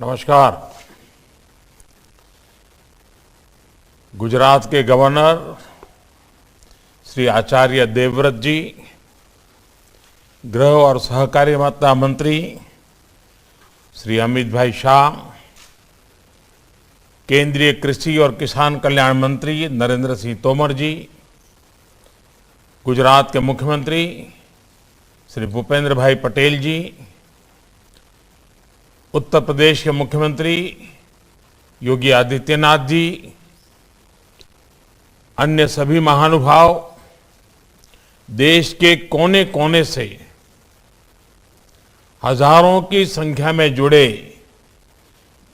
नमस्कार। गुजरात के गवर्नर श्री आचार्य देवव्रत जी, गृह और सहकारिता मंत्री श्री अमित भाई शाह, केंद्रीय कृषि और किसान कल्याण मंत्री नरेंद्र सिंह तोमर जी, गुजरात के मुख्यमंत्री श्री भूपेंद्र भाई पटेल जी, उत्तर प्रदेश के मुख्यमंत्री योगी आदित्यनाथ जी, अन्य सभी महानुभाव, देश के कोने कोने से हजारों की संख्या में जुड़े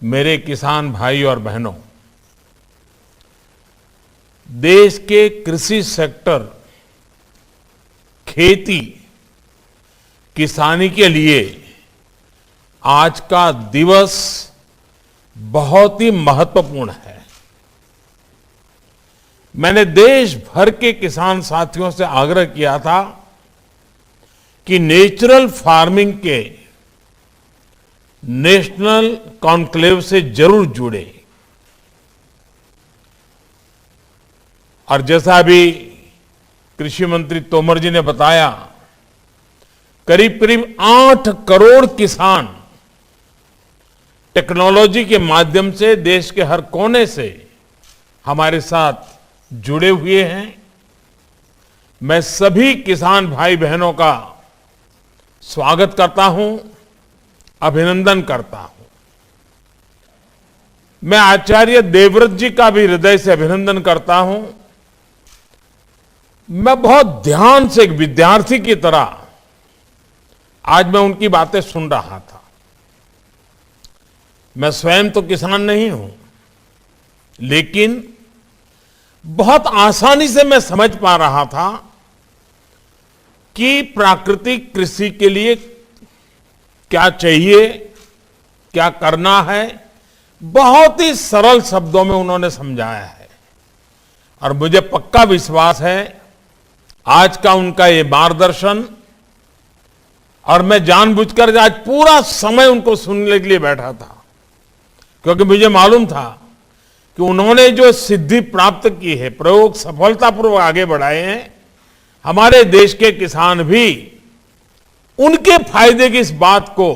मेरे किसान भाई और बहनों, देश के कृषि सेक्टर, खेती, किसानी के लिए आज का दिवस बहुत ही महत्वपूर्ण है। मैंने देश भर के किसान साथियों से आग्रह किया था कि नेचुरल फार्मिंग के नेशनल कॉन्क्लेव से जरूर जुड़े। और जैसा अभी कृषि मंत्री तोमर जी ने बताया, करीब करीब 8 करोड़ किसान टेक्नोलॉजी के माध्यम से देश के हर कोने से हमारे साथ जुड़े हुए हैं। मैं सभी किसान भाई बहनों का स्वागत करता हूं, अभिनंदन करता हूं। मैं आचार्य देवव्रत जी का भी हृदय से अभिनंदन करता हूं। मैं बहुत ध्यान से एक विद्यार्थी की तरह आज मैं उनकी बातें सुन रहा था। मैं स्वयं तो किसान नहीं हूं, लेकिन बहुत आसानी से मैं समझ पा रहा था कि प्राकृतिक कृषि के लिए क्या चाहिए, क्या करना है। बहुत ही सरल शब्दों में उन्होंने समझाया है और मुझे पक्का विश्वास है आज का उनका ये मार्गदर्शन, और मैं जानबूझकर आज पूरा समय उनको सुनने के लिए बैठा था, क्योंकि मुझे मालूम था कि उन्होंने जो सिद्धि प्राप्त की है, प्रयोग सफलतापूर्वक आगे बढ़ाए हैं, हमारे देश के किसान भी उनके फायदे की इस बात को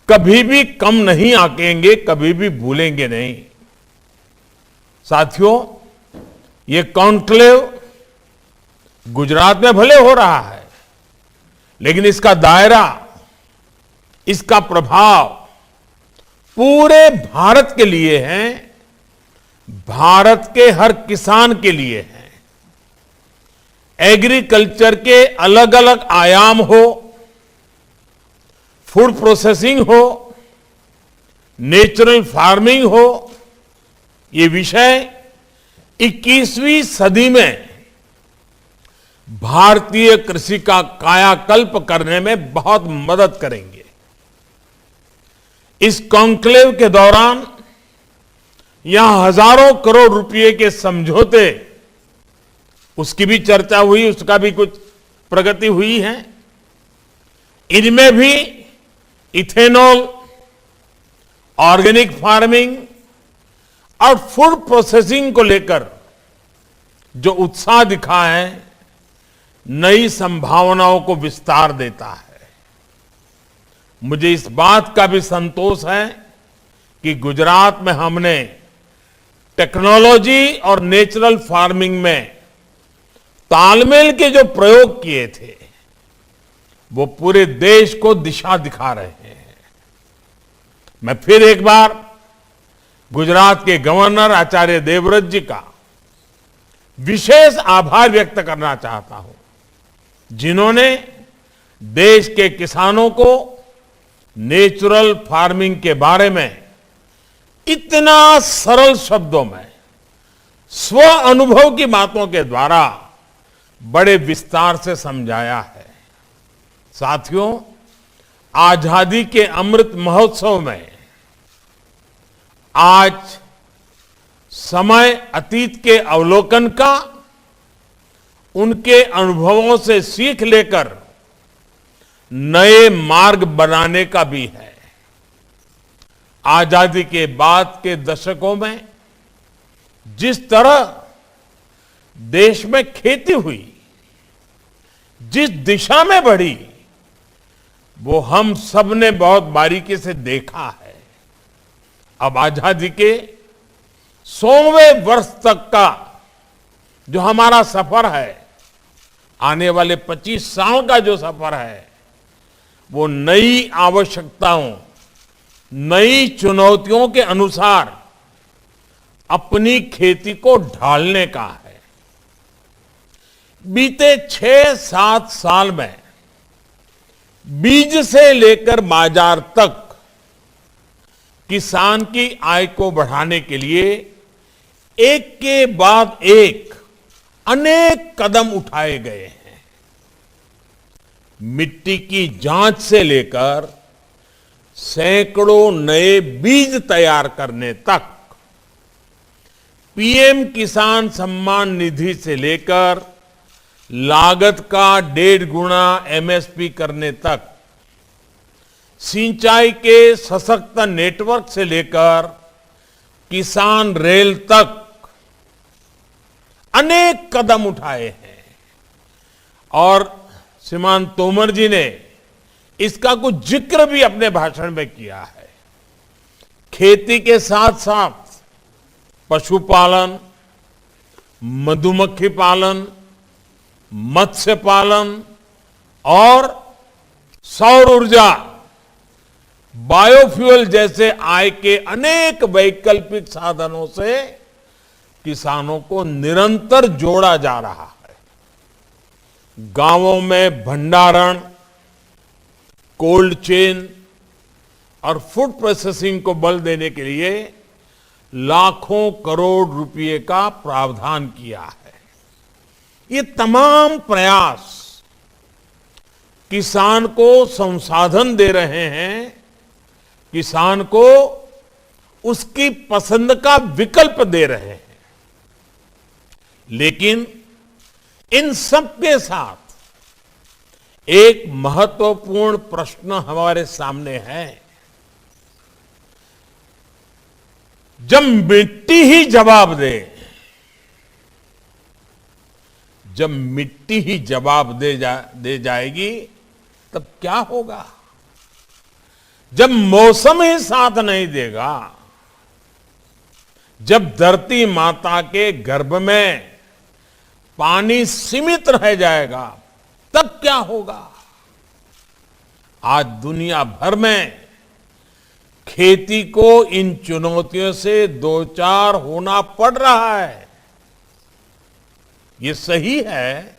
कभी भी कम नहीं आंकेंगे, कभी भी भूलेंगे नहीं। साथियों, ये कॉन्क्लेव गुजरात में भले हो रहा है, लेकिन इसका दायरा, इसका प्रभाव पूरे भारत के लिए है, भारत के हर किसान के लिए है। एग्रीकल्चर के अलग अलग आयाम हो, फूड प्रोसेसिंग हो, नेचुरल फार्मिंग हो, ये विषय 21वीं सदी में भारतीय कृषि का कायाकल्प करने में बहुत मदद करेंगे। इस कॉन्क्लेव के दौरान यहां हजारों करोड़ रुपए के समझौते, उसकी भी चर्चा हुई, उसका भी कुछ प्रगति हुई है। इनमें भी इथेनॉल, ऑर्गेनिक फार्मिंग और फूड प्रोसेसिंग को लेकर जो उत्साह दिखा है, नई संभावनाओं को विस्तार देता है। मुझे इस बात का भी संतोष है कि गुजरात में हमने टेक्नोलॉजी और नेचुरल फार्मिंग में तालमेल के जो प्रयोग किए थे, वो पूरे देश को दिशा दिखा रहे हैं। मैं फिर एक बार गुजरात के गवर्नर आचार्य देवव्रत जी का विशेष आभार व्यक्त करना चाहता हूं, जिन्होंने देश के किसानों को नेचुरल फार्मिंग के बारे में इतना सरल शब्दों में स्व अनुभव की बातों के द्वारा बड़े विस्तार से समझाया है। साथियों, आजादी के अमृत महोत्सव में आज समय अतीत के अवलोकन का, उनके अनुभवों से सीख लेकर नए मार्ग बनाने का भी है। आजादी के बाद के दशकों में जिस तरह देश में खेती हुई, जिस दिशा में बढ़ी, वो हम सब ने बहुत बारीकी से देखा है। अब आजादी के 100वें वर्ष तक का जो हमारा सफर है, आने वाले 25 साल का जो सफर है, वो नई आवश्यकताओं, नई चुनौतियों के अनुसार अपनी खेती को ढालने का है। बीते 6-7 साल में बीज से लेकर बाजार तक किसान की आय को बढ़ाने के लिए एक के बाद एक अनेक कदम उठाए गए हैं। मिट्टी की जांच से लेकर सैकड़ों नए बीज तैयार करने तक, पीएम किसान सम्मान निधि से लेकर लागत का 1.5 गुना एमएसपी करने तक, सिंचाई के सशक्त नेटवर्क से लेकर किसान रेल तक अनेक कदम उठाए हैं। और श्रीमान तोमर जी ने इसका कुछ जिक्र भी अपने भाषण में किया है। खेती के साथ साथ पशुपालन, मधुमक्खी पालन, मत्स्य पालन और सौर ऊर्जा, बायोफ्यूल जैसे आय के अनेक वैकल्पिक साधनों से किसानों को निरंतर जोड़ा जा रहा है। गांवों में भंडारण, कोल्ड चेन और फूड प्रोसेसिंग को बल देने के लिए लाखों करोड़ रुपए का प्रावधान किया है। ये तमाम प्रयास किसान को संसाधन दे रहे हैं, किसान को उसकी पसंद का विकल्प दे रहे हैं। लेकिन इन सब के साथ एक महत्वपूर्ण प्रश्न हमारे सामने है। जब मिट्टी ही जवाब दे, जब मिट्टी ही जवाब दे जाएगी, तब क्या होगा? जब मौसम ही साथ नहीं देगा, जब धरती माता के गर्भ में पानी सीमित रह जाएगा, तब क्या होगा? आज दुनिया भर में खेती को इन चुनौतियों से दो चार होना पड़ रहा है। ये सही है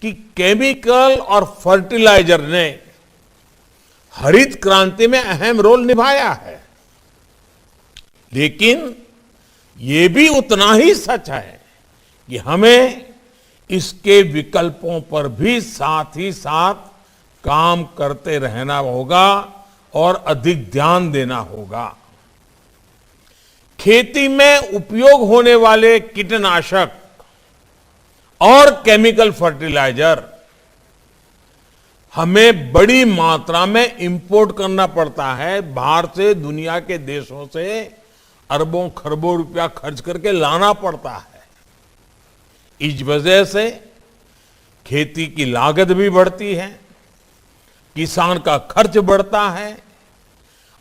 कि केमिकल और फर्टिलाइजर ने हरित क्रांति में अहम रोल निभाया है, लेकिन ये भी उतना ही सच है कि हमें इसके विकल्पों पर भी साथ ही साथ काम करते रहना होगा और अधिक ध्यान देना होगा। खेती में उपयोग होने वाले कीटनाशक और केमिकल फर्टिलाइजर हमें बड़ी मात्रा में इंपोर्ट करना पड़ता है। बाहर से, दुनिया के देशों से अरबों खरबों रुपया खर्च करके लाना पड़ता है। इस वजह से खेती की लागत भी बढ़ती है, किसान का खर्च बढ़ता है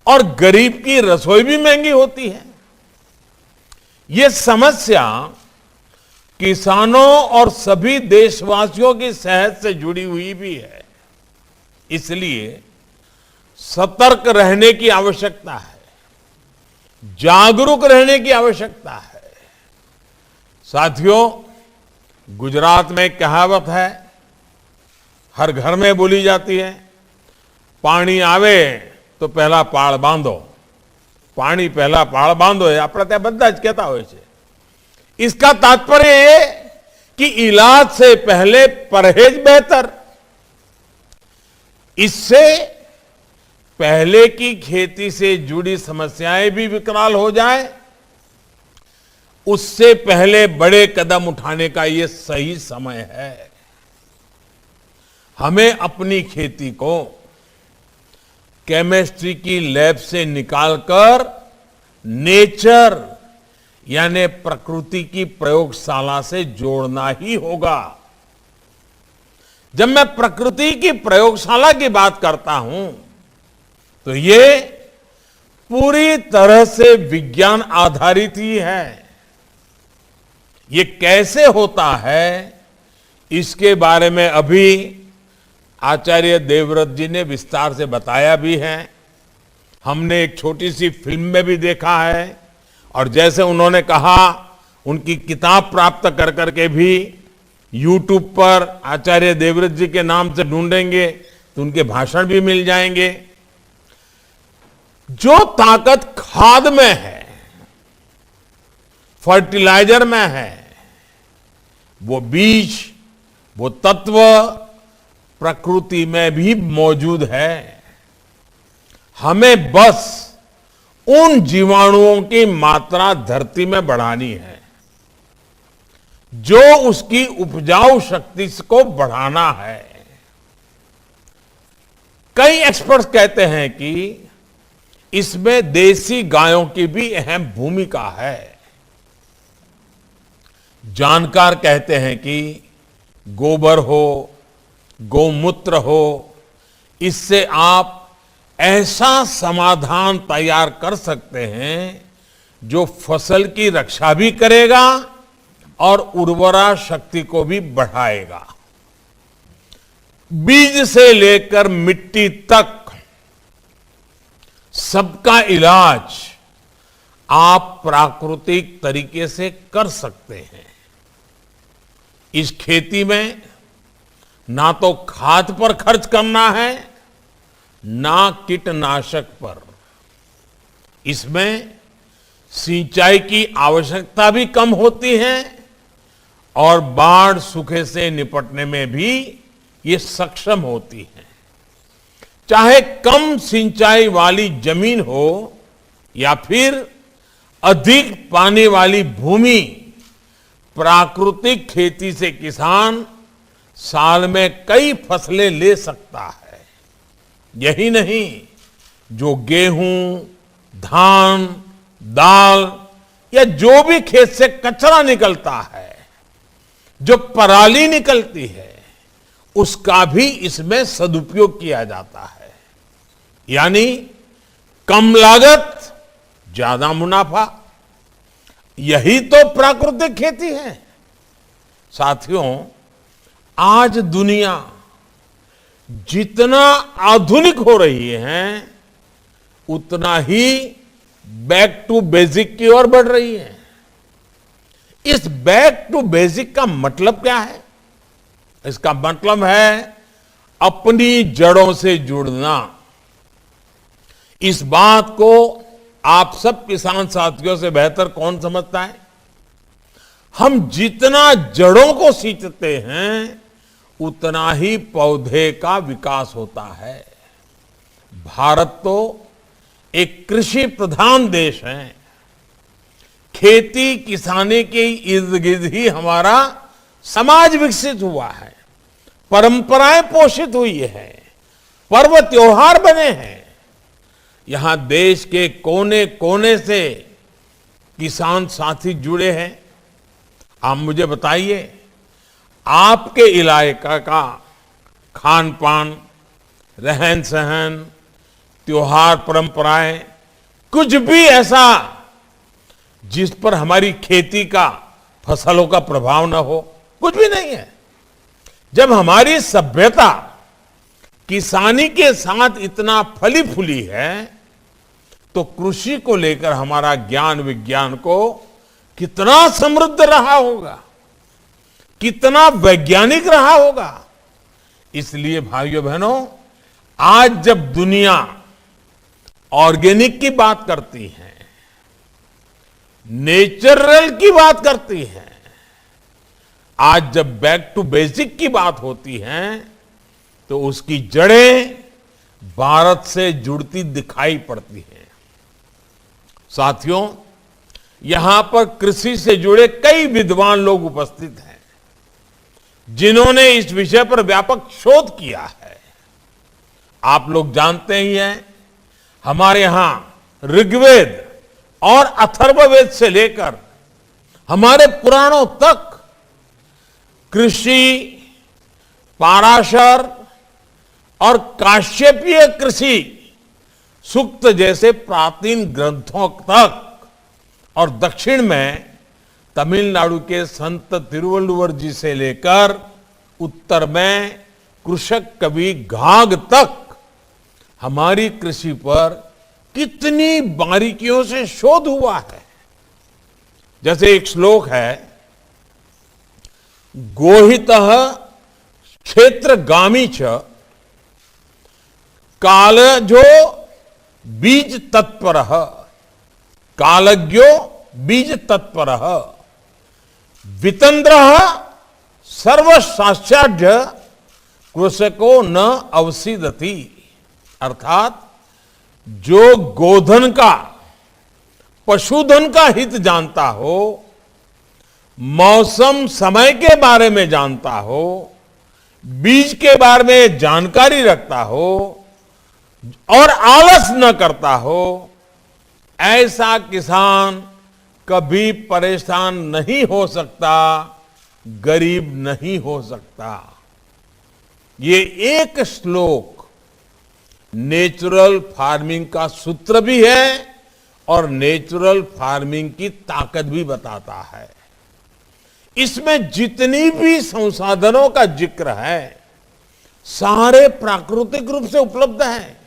और गरीब की रसोई भी महंगी होती है। ये समस्या किसानों और सभी देशवासियों की सेहत से जुड़ी हुई भी है। इसलिए सतर्क रहने की आवश्यकता है, जागरूक रहने की आवश्यकता है। साथियों, गुजरात में एक कहावत है, हर घर में बोली जाती है, पानी आवे तो पहला पाळ बांधो। पानी पहला पाळ बांधो है આપણે ત્યાં બધા જ કહેતા હોય છે। इसका तात्पर्य ये कि इलाज से पहले परहेज बेहतर। इससे पहले की खेती से जुड़ी समस्याएं भी विकराल हो जाए, उससे पहले बड़े कदम उठाने का ये सही समय है। हमें अपनी खेती को केमिस्ट्री की लैब से निकालकर नेचर यानी प्रकृति की प्रयोगशाला से जोड़ना ही होगा। जब मैं प्रकृति की प्रयोगशाला की बात करता हूं तो ये पूरी तरह से विज्ञान आधारित ही है। ये कैसे होता है इसके बारे में अभी आचार्य देवव्रत जी ने विस्तार से बताया भी है। हमने एक छोटी सी फिल्म में भी देखा है और जैसे उन्होंने कहा उनकी किताब प्राप्त कर करके भी YouTube पर आचार्य देवव्रत जी के नाम से ढूंढेंगे तो उनके भाषण भी मिल जाएंगे। जो ताकत खाद में है, फर्टिलाइजर में है, वो बीज, वो तत्व प्रकृति में भी मौजूद है। हमें बस उन जीवाणुओं की मात्रा धरती में बढ़ानी है, जो उसकी उपजाऊ शक्ति को बढ़ाना है। कई एक्सपर्ट्स कहते हैं कि इसमें देसी गायों की भी अहम भूमिका है। जानकार कहते हैं कि गोबर हो, गौमूत्र हो, इससे आप ऐसा समाधान तैयार कर सकते हैं जो फसल की रक्षा भी करेगा और उर्वरा शक्ति को भी बढ़ाएगा। बीज से लेकर मिट्टी तक सबका इलाज आप प्राकृतिक तरीके से कर सकते हैं। इस खेती में ना तो खाद पर खर्च करना है, ना कीटनाशक पर। इसमें सिंचाई की आवश्यकता भी कम होती है और बाढ़ सूखे से निपटने में भी ये सक्षम होती है। चाहे कम सिंचाई वाली जमीन हो या फिर अधिक पानी वाली भूमि, प्राकृतिक खेती से किसान साल में कई फसलें ले सकता है। यही नहीं, जो गेहूं, धान, दाल या जो भी खेत से कचरा निकलता है, जो पराली निकलती है, उसका भी इसमें सदुपयोग किया जाता है। यानी कम लागत, ज्यादा मुनाफा। यही तो प्राकृतिक खेती है। साथियों, आज दुनिया जितना आधुनिक हो रही है उतना ही बैक टू बेसिक की ओर बढ़ रही है। इस बैक टू बेसिक का मतलब क्या है? इसका मतलब है अपनी जड़ों से जुड़ना। इस बात को आप सब किसान साथियों से बेहतर कौन समझता है? हम जितना जड़ों को सींचते हैं उतना ही पौधे का विकास होता है। भारत तो एक कृषि प्रधान देश है। खेती किसानी के इर्द गिर्द ही हमारा समाज विकसित हुआ है, परंपराएं पोषित हुई है, पर्व त्योहार बने हैं। यहां देश के कोने कोने से किसान साथी जुड़े हैं। आप मुझे बताइए, आपके इलाके का खान पान, रहन सहन, त्योहार, परंपराएं, कुछ भी ऐसा जिस पर हमारी खेती का, फसलों का प्रभाव न हो? कुछ भी नहीं है। जब हमारी सभ्यता किसानी के साथ इतना फली फूली है तो कृषि को लेकर हमारा ज्ञान विज्ञान को कितना समृद्ध रहा होगा, कितना वैज्ञानिक रहा होगा। इसलिए भाइयों बहनों, आज जब दुनिया ऑर्गेनिक की बात करती है, नेचुरल की बात करती है, आज जब बैक टू बेसिक की बात होती है तो उसकी जड़ें भारत से जुड़ती दिखाई पड़ती हैं। साथियों, यहां पर कृषि से जुड़े कई विद्वान लोग उपस्थित हैं जिन्होंने इस विषय पर व्यापक शोध किया है। आप लोग जानते ही हैं हमारे यहां ऋग्वेद और अथर्ववेद से लेकर हमारे पुराणों तक कृषि, पाराशर और काश्यपीय कृषि सूक्त जैसे प्राचीन ग्रंथों तक और दक्षिण में तमिलनाडु के संत तिरुवल्लुवर जी से लेकर उत्तर में कृषक कवि घाघ तक हमारी कृषि पर कितनी बारीकियों से शोध हुआ है। जैसे एक श्लोक है, गोहितः क्षेत्रगामी च कालजो बीज तत्परः, कालज्ञो बीज तत्परः, वितंद्रः सर्वशास्त्राढ्य कृषको न अवसीदति। अर्थात जो गोधन का, पशुधन का हित जानता हो, मौसम समय के बारे में जानता हो, बीज के बारे में जानकारी रखता हो और आलस न करता हो, ऐसा किसान कभी परेशान नहीं हो सकता, गरीब नहीं हो सकता। ये एक श्लोक नेचुरल फार्मिंग का सूत्र भी है और नेचुरल फार्मिंग की ताकत भी बताता है। इसमें जितनी भी संसाधनों का जिक्र है सारे प्राकृतिक रूप से उपलब्ध हैं।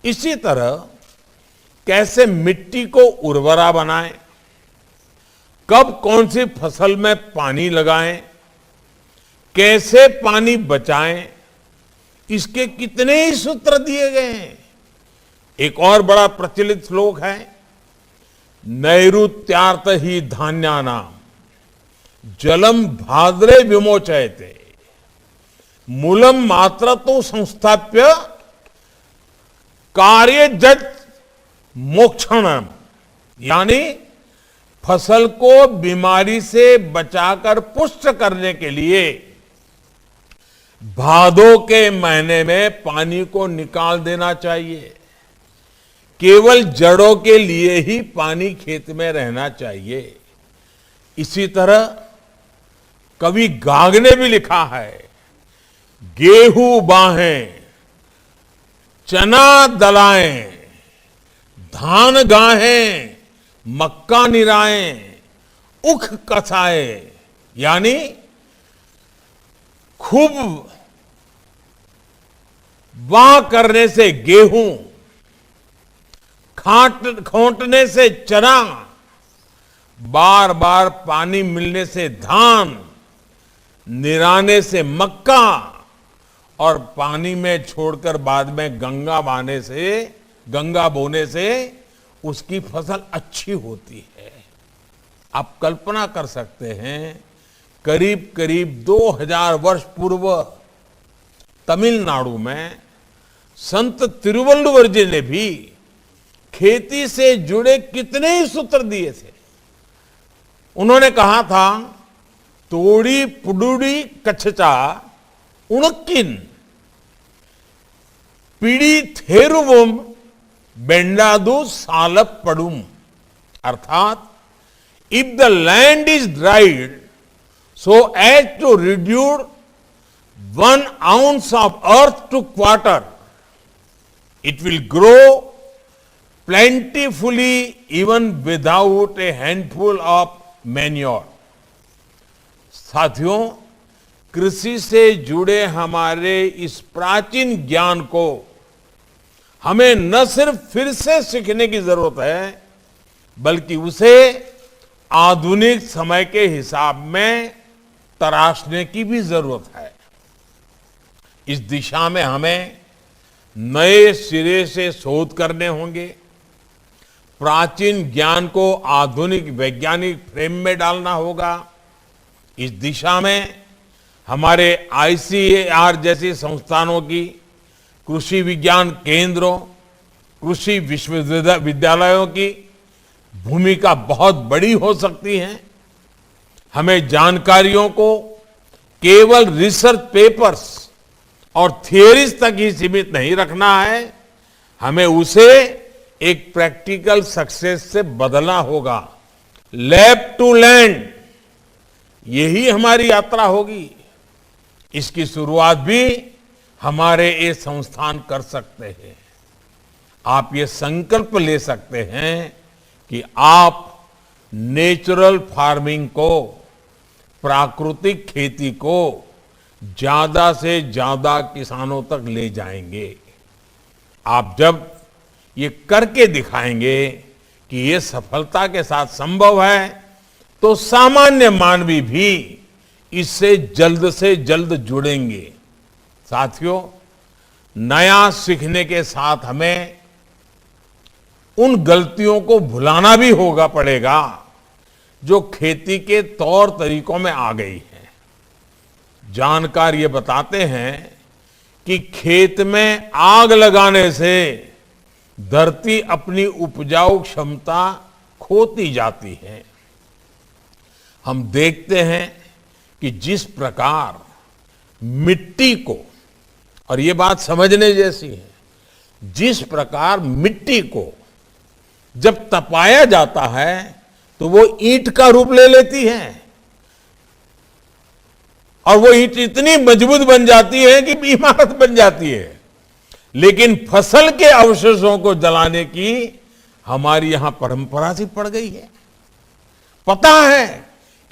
इसी तरह कैसे मिट्टी को उर्वरा बनाएं, कब कौन सी फसल में पानी लगाएं, कैसे पानी बचाएं, इसके कितने ही सूत्र दिए गए हैं। एक और बड़ा प्रचलित श्लोक है, नैऋत्यार्थ ही धान्यानाम जलम भाद्रे विमोचयते मूलम मात्र तो संस्थाप्य कार्य जज मोक्षणम। यानी फसल को बीमारी से बचाकर पुष्ट करने के लिए भादों के महीने में पानी को निकाल देना चाहिए। केवल जड़ों के लिए ही पानी खेत में रहना चाहिए। इसी तरह कवि घाघ ने भी लिखा है, गेहूं बाहें, चना दलाएं, धान गाहें, मक्का निराएं, उख कसाएं। यानी खूब वाह करने से गेहूं, खोंटने से चना, बार बार पानी मिलने से धान, निराने से मक्का और पानी में छोड़कर बाद में गंगा बोने से उसकी फसल अच्छी होती है। आप कल्पना कर सकते हैं, करीब करीब 2000 वर्ष पूर्व तमिलनाडु में संत तिरुवल्लुवर जी ने भी खेती से जुड़े कितने ही सूत्र दिए थे। उन्होंने कहा था, तोड़ी पुडुड़ी कच्छचा उणक्किन पीड़ी थेरुवम बेंडादू सालप पड़ुम। अर्थात if the land is dried so as to reduce 1 ounce of earth to quarter, it will grow plentifully even without a handful of manure. साथियों, कृषि से जुड़े हमारे इस प्राचीन ज्ञान को हमें न सिर्फ फिर से सीखने की जरूरत है, बल्कि उसे आधुनिक समय के हिसाब में तराशने की भी जरूरत है। इस दिशा में हमें नए सिरे से शोध करने होंगे, प्राचीन ज्ञान को आधुनिक वैज्ञानिक फ्रेम में डालना होगा। इस दिशा में हमारे आईसीएआर जैसी संस्थानों की, कृषि विज्ञान केंद्रों, कृषि विश्वविद्यालयों की भूमिका बहुत बड़ी हो सकती है। हमें जानकारियों को केवल रिसर्च पेपर्स और थियरीज तक ही सीमित नहीं रखना है, हमें उसे एक प्रैक्टिकल सक्सेस से बदलना होगा। लैब टू लैंड, यही हमारी यात्रा होगी। इसकी शुरुआत भी हमारे ये संस्थान कर सकते हैं। आप ये संकल्प ले सकते हैं कि आप नेचुरल फार्मिंग को, प्राकृतिक खेती को ज्यादा से ज्यादा किसानों तक ले जाएंगे। आप जब ये करके दिखाएंगे कि ये सफलता के साथ संभव है, तो सामान्य मानवी भी इससे जल्द से जल्द जुड़ेंगे। साथियों, नया सीखने के साथ हमें उन गलतियों को भुलाना भी पड़ेगा जो खेती के तौर तरीकों में आ गई है। जानकार ये बताते हैं कि खेत में आग लगाने से धरती अपनी उपजाऊ क्षमता खोती जाती है। हम देखते हैं कि जिस प्रकार मिट्टी को, और ये बात समझने जैसी है, जिस प्रकार मिट्टी को जब तपाया जाता है तो वो ईंट का रूप ले लेती है और वो ईंट इतनी मजबूत बन जाती है कि इमारत बन जाती है। लेकिन फसल के अवशेषों को जलाने की हमारी यहां परंपरा सी पड़ गई है। पता है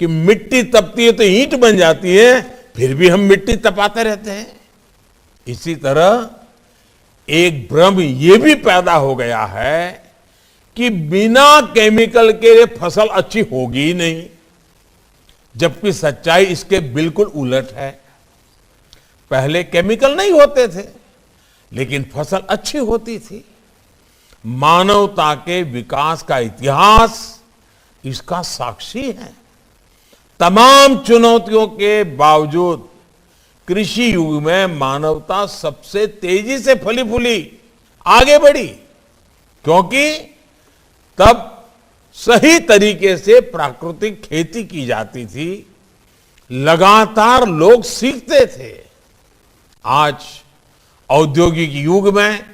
कि मिट्टी तपती है तो ईंट बन जाती है, फिर भी हम मिट्टी तपाते रहते हैं। इसी तरह एक भ्रम ये भी पैदा हो गया है कि बिना केमिकल के फसल अच्छी होगी ही नहीं, जबकि सच्चाई इसके बिल्कुल उलट है। पहले केमिकल नहीं होते थे, लेकिन फसल अच्छी होती थी। मानवता के विकास का इतिहास इसका साक्षी है। तमाम चुनौतियों के बावजूद कृषि युग में मानवता सबसे तेजी से फली फूली आगे बढ़ी, क्योंकि तब सही तरीके से प्राकृतिक खेती की जाती थी। लगातार लोग सीखते थे। आज औद्योगिक युग में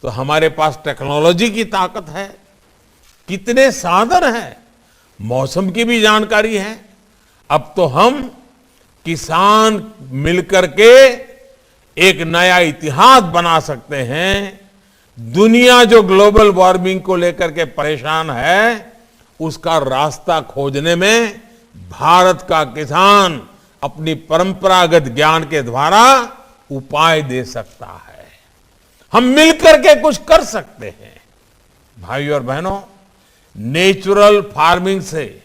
तो हमारे पास टेक्नोलॉजी की ताकत है, कितने साधन हैं, मौसम की भी जानकारी है। अब तो हम किसान मिलकर के एक नया इतिहास बना सकते हैं। दुनिया जो ग्लोबल वार्मिंग को लेकर के परेशान है, उसका रास्ता खोजने में भारत का किसान अपनी परंपरागत ज्ञान के द्वारा उपाय दे सकता है। हम मिलकर के कुछ कर सकते हैं। भाइयों और बहनों, नेचुरल फार्मिंग से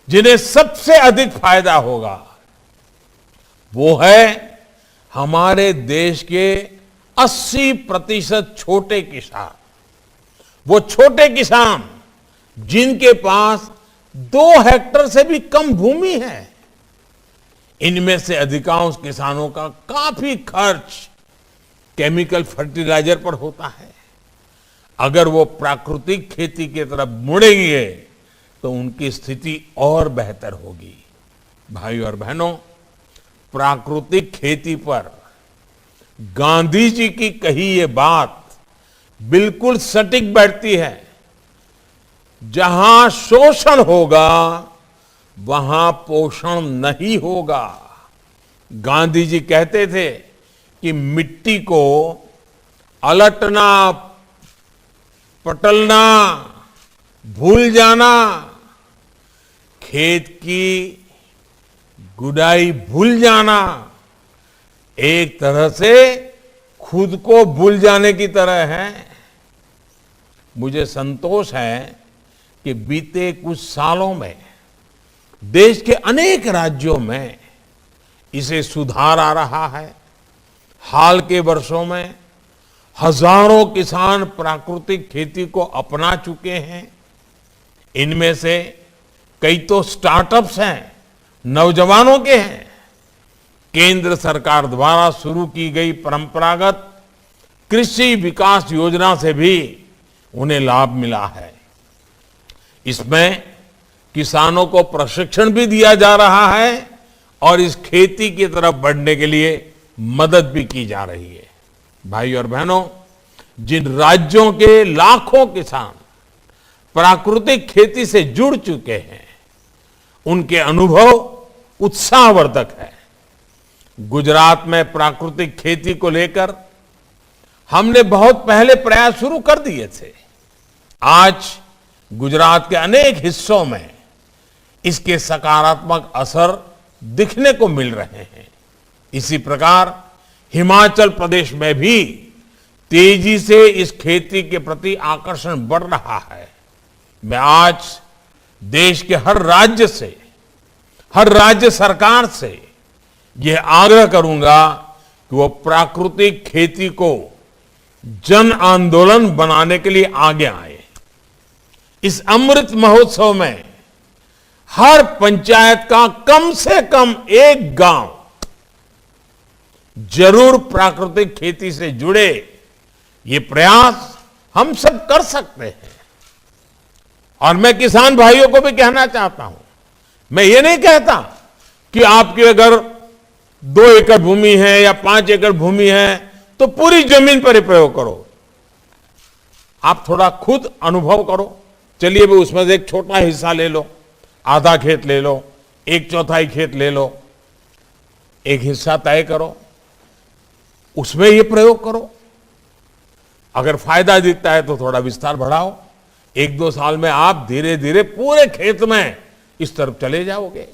जिन्हें सबसे अधिक फायदा होगा वो है हमारे देश के 80% छोटे किसान। वो छोटे किसान जिनके पास 2 हेक्टेयर से भी कम भूमि है। इनमें से अधिकांश किसानों का काफी खर्च केमिकल फर्टिलाइजर पर होता है। अगर वो प्राकृतिक खेती की तरफ मुड़ेंगे तो उनकी स्थिति और बेहतर होगी। भाइयों और बहनों, प्राकृतिक खेती पर गांधी जी की कही ये बात बिल्कुल सटीक बैठती है। जहां शोषण होगा वहां पोषण नहीं होगा। गांधी जी कहते थे कि मिट्टी को अलटना, पटलना, भूल जाना, खेत की गुडाई भूल जाना एक तरह से खुद को भूल जाने की तरह है। मुझे संतोष है कि बीते कुछ सालों में देश के अनेक राज्यों में इसे सुधार आ रहा है। हाल के वर्षों में हजारों किसान प्राकृतिक खेती को अपना चुके हैं। इनमें से कई तो स्टार्टअप्स हैं, नौजवानों के हैं। केंद्र सरकार द्वारा शुरू की गई परंपरागत कृषि विकास योजना से भी उन्हें लाभ मिला है। इसमें किसानों को प्रशिक्षण भी दिया जा रहा है और इस खेती की तरफ बढ़ने के लिए मदद भी की जा रही है। भाई और बहनों, जिन राज्यों के लाखों किसान प्राकृतिक खेती से जुड़ चुके हैं, उनके अनुभव उत्साहवर्धक है। गुजरात में प्राकृतिक खेती को लेकर हमने बहुत पहले प्रयास शुरू कर दिए थे। आज गुजरात के अनेक हिस्सों में इसके सकारात्मक असर दिखने को मिल रहे हैं। इसी प्रकार हिमाचल प्रदेश में भी तेजी से इस खेती के प्रति आकर्षण बढ़ रहा है। मैं आज देश के हर राज्य सरकार से यह आग्रह करूंगा कि वो प्राकृतिक खेती को जन आंदोलन बनाने के लिए आगे आए। इस अमृत महोत्सव में हर पंचायत का कम से कम एक गांव जरूर प्राकृतिक खेती से जुड़े। ये प्रयास हम सब कर सकते हैं। और मैं किसान भाइयों को भी कहना चाहता हूं, मैं ये नहीं कहता कि आपके अगर 2 एकड़ भूमि है या 5 एकड़ भूमि है तो पूरी जमीन पर ही प्रयोग करो। आप थोड़ा खुद अनुभव करो। चलिए भी उसमें से एक छोटा हिस्सा ले लो, आधा खेत ले लो, 1/4 खेत ले लो, एक हिस्सा तय करो, उसमें ये प्रयोग करो। अगर फायदा दिखता है तो थोड़ा विस्तार बढ़ाओ। 1-2 साल में आप धीरे धीरे पूरे खेत में इस तरफ चले जाओगे,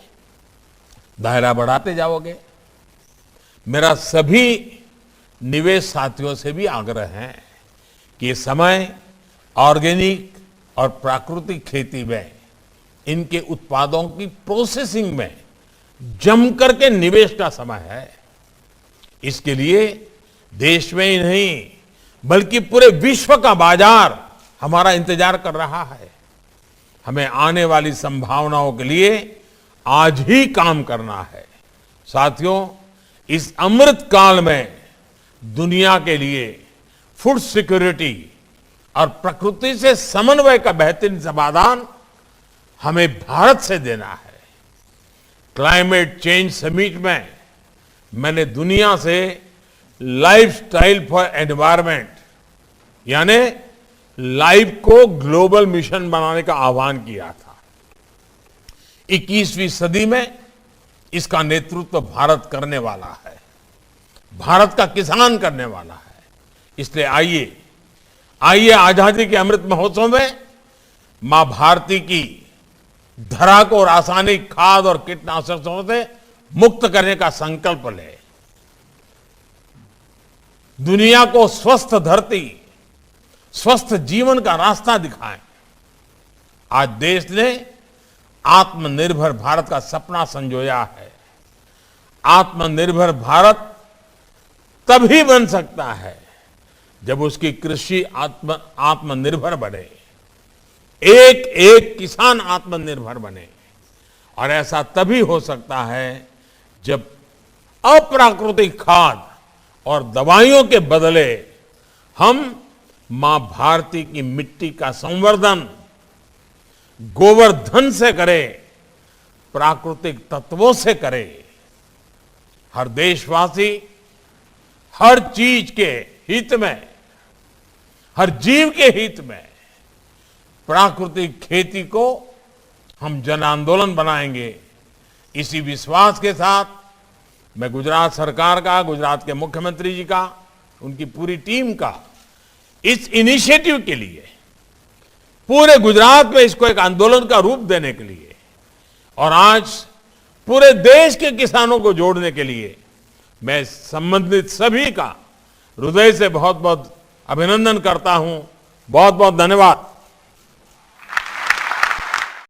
दायरा बढ़ाते जाओगे। मेरा सभी निवेश साथियों से भी आग्रह है कि ये समय ऑर्गेनिक और प्राकृतिक खेती में, इनके उत्पादों की प्रोसेसिंग में जम करके निवेश का समय है। इसके लिए देश में ही नहीं बल्कि पूरे विश्व का बाजार हमारा इंतजार कर रहा है। हमें आने वाली संभावनाओं के लिए आज ही काम करना है। साथियों, इस अमृत काल में दुनिया के लिए फूड सिक्योरिटी और प्रकृति से समन्वय का बेहतरीन समाधान हमें भारत से देना है। क्लाइमेट चेंज समिट में मैंने दुनिया से लाइफस्टाइल फॉर एनवायरनमेंट यानी लाइफ को ग्लोबल मिशन बनाने का आह्वान किया था। 21वीं सदी में इसका नेतृत्व भारत करने वाला है, भारत का किसान करने वाला है। इसलिए आइए आजादी के अमृत महोत्सव में मां भारती की धरा को रासायनिक खाद और कीटनाशकों से मुक्त करने का संकल्प ले। दुनिया को स्वस्थ धरती, स्वस्थ जीवन का रास्ता दिखाएं। आज देश ने आत्मनिर्भर भारत का सपना संजोया है। आत्मनिर्भर भारत तभी बन सकता है जब उसकी कृषि आत्मनिर्भर बने, एक एक किसान आत्मनिर्भर बने। और ऐसा तभी हो सकता है जब अप्राकृतिक खाद और दवाइयों के बदले हम मां भारती की मिट्टी का संवर्धन गोवर्धन से करें, प्राकृतिक तत्वों से करें। हर देशवासी हर चीज के हित में, हर जीव के हित में प्राकृतिक खेती को हम जन आंदोलन बनाएंगे। इसी विश्वास के साथ मैं गुजरात सरकार का, गुजरात के मुख्यमंत्री जी का, उनकी पूरी टीम का इस इनिशिएटिव के लिए, पूरे गुजरात में इसको एक आंदोलन का रूप देने के लिए और आज पूरे देश के किसानों को जोड़ने के लिए मैं संबंधित सभी का हृदय से बहुत बहुत अभिनंदन करता हूं। बहुत बहुत धन्यवाद।